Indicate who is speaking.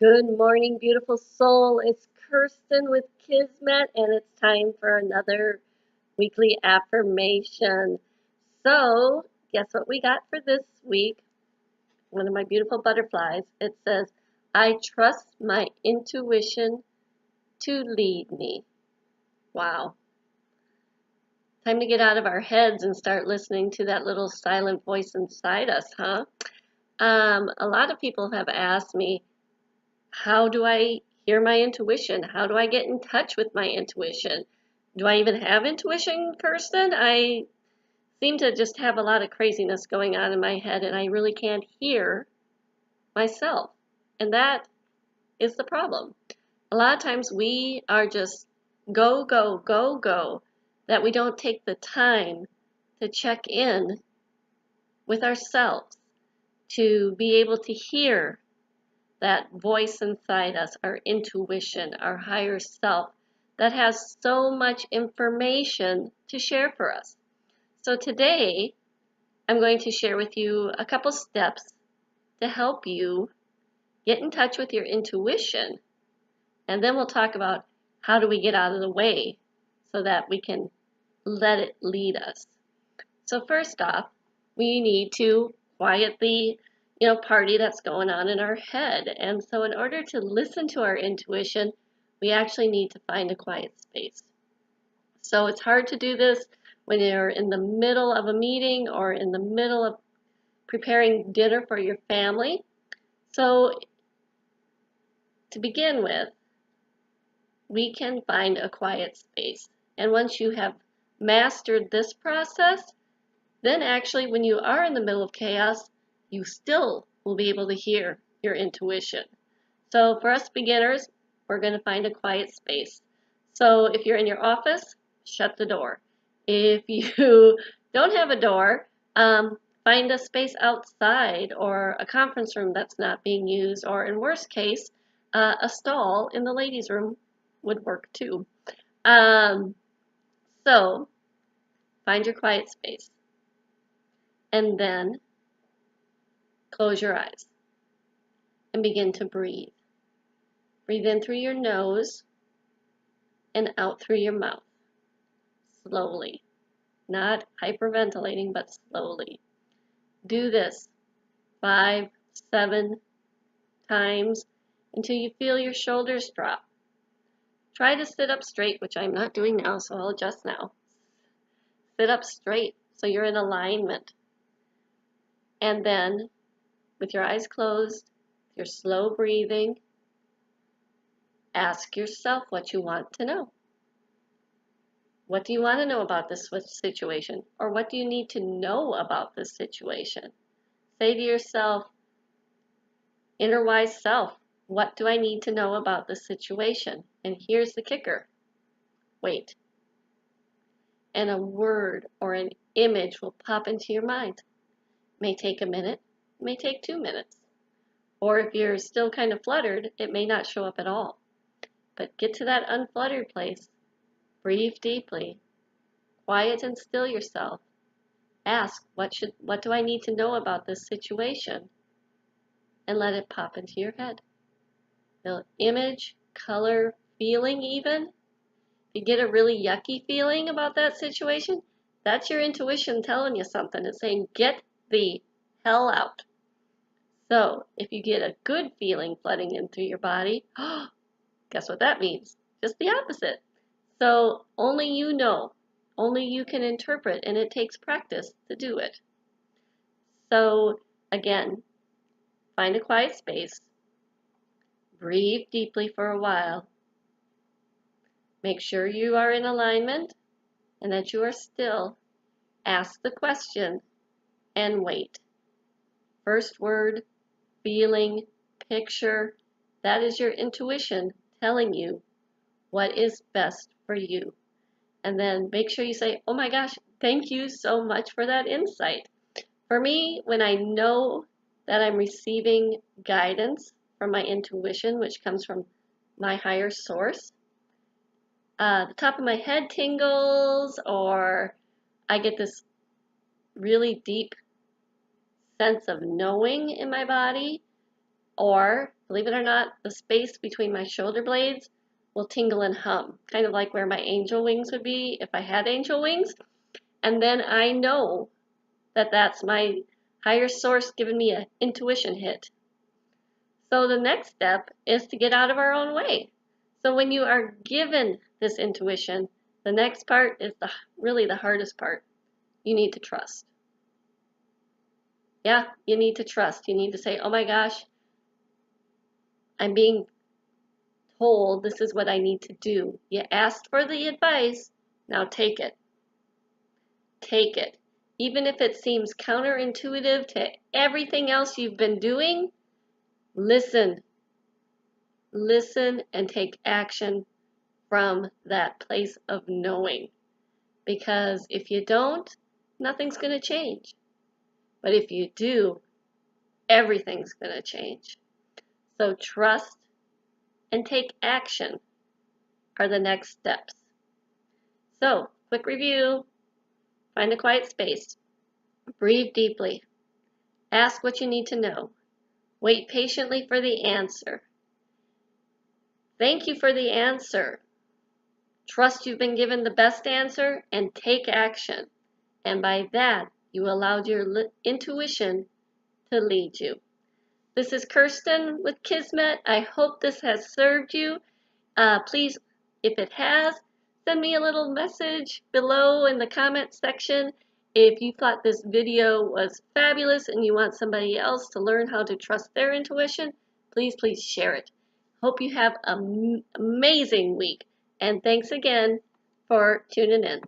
Speaker 1: Good morning, beautiful soul. It's Kirstin with Kismet, and it's time for another weekly affirmation. So, guess what we got for this week? One of my beautiful butterflies. It says, I trust my intuition to lead me. Wow. Time to get out of our heads and start listening to that little silent voice inside us, huh? A lot of people have asked me, how do I hear my intuition? How do I get in touch with my intuition? Do I even have intuition, Kirstin? I seem to just have a lot of craziness going on in my head, and I really can't hear myself. And that is the problem. A lot of times we are just go, go, go, go, that we don't take the time to check in with ourselves, to be able to hear that voice inside us, our intuition, our higher self, that has so much information to share for us. So today, I'm going to share with you a couple steps to help you get in touch with your intuition. And then we'll talk about how do we get out of the way so that we can let it lead us. So first off, we need to quiet the party that's going on in our head. And so in order to listen to our intuition, we actually need to find a quiet space. So it's hard to do this when you're in the middle of a meeting or in the middle of preparing dinner for your family. So to begin with, we can find a quiet space. And once you have mastered this process, then actually when you are in the middle of chaos, you still will be able to hear your intuition. So for us beginners, we're going to find a quiet space. So if you're in your office, shut the door. If you don't have a door, find a space outside or a conference room that's not being used, or in worst case, a stall in the ladies' room would work too. So find your quiet space. And then close your eyes and begin to breathe. Breathe in through your nose and out through your mouth. Slowly. Not hyperventilating, but slowly. Do this 5, 7 times until you feel your shoulders drop. Try to sit up straight, which I'm not doing now, so I'll adjust now. Sit up straight so you're in alignment. And then, with your eyes closed, your slow breathing, ask yourself what you want to know. What do you want to know about this situation? Or what do you need to know about this situation? Say to yourself, inner wise self, what do I need to know about this situation? And here's the kicker. Wait. And a word or an image will pop into your mind. It may take a minute, it may take 2 minutes. Or if you're still kind of fluttered, it may not show up at all. But get to that unfluttered place. Breathe deeply. Quiet and still yourself. Ask, what do I need to know about this situation? And let it pop into your head. The image, color, feeling even. If you get a really yucky feeling about that situation, that's your intuition telling you something. It's saying, get the hell out. So if you get a good feeling flooding in through your body, guess what that means? Just the opposite. So only you know. Only you can interpret, and it takes practice to do it. So again, find a quiet space. Breathe deeply for a while. Make sure you are in alignment and that you are still. Ask the question and wait. First word, feeling, picture, that is your intuition telling you what is best for you. And then make sure you say, oh my gosh, thank you so much for that insight. For me, when I know that I'm receiving guidance from my intuition, which comes from my higher source, the top of my head tingles, or I get this really deep sense of knowing in my body. Or, believe it or not, the space between my shoulder blades will tingle and hum, kind of like where my angel wings would be if I had angel wings. And then I know that that's my higher source giving me an intuition hit. So the next step is to get out of our own way. So when you are given this intuition, the next part is really the hardest part. You need to trust. Yeah, you need to trust. You need to say, oh my gosh, I'm being told this is what I need to do. You asked for the advice, now take it. Take it. Even if it seems counterintuitive to everything else you've been doing, listen. Listen and take action from that place of knowing. Because if you don't, nothing's going to change. But if you do, everything's going to change. So trust and take action are the next steps. So, quick review. Find a quiet space. Breathe deeply. Ask what you need to know. Wait patiently for the answer. Thank you for the answer. Trust you've been given the best answer and take action. And by that, you allowed your intuition to lead you. This is Kirstin with Kismet. I hope this has served you. Please, if it has, send me a little message below in the comment section. If you thought this video was fabulous and you want somebody else to learn how to trust their intuition, please share it. Hope you have an amazing week. And thanks again for tuning in.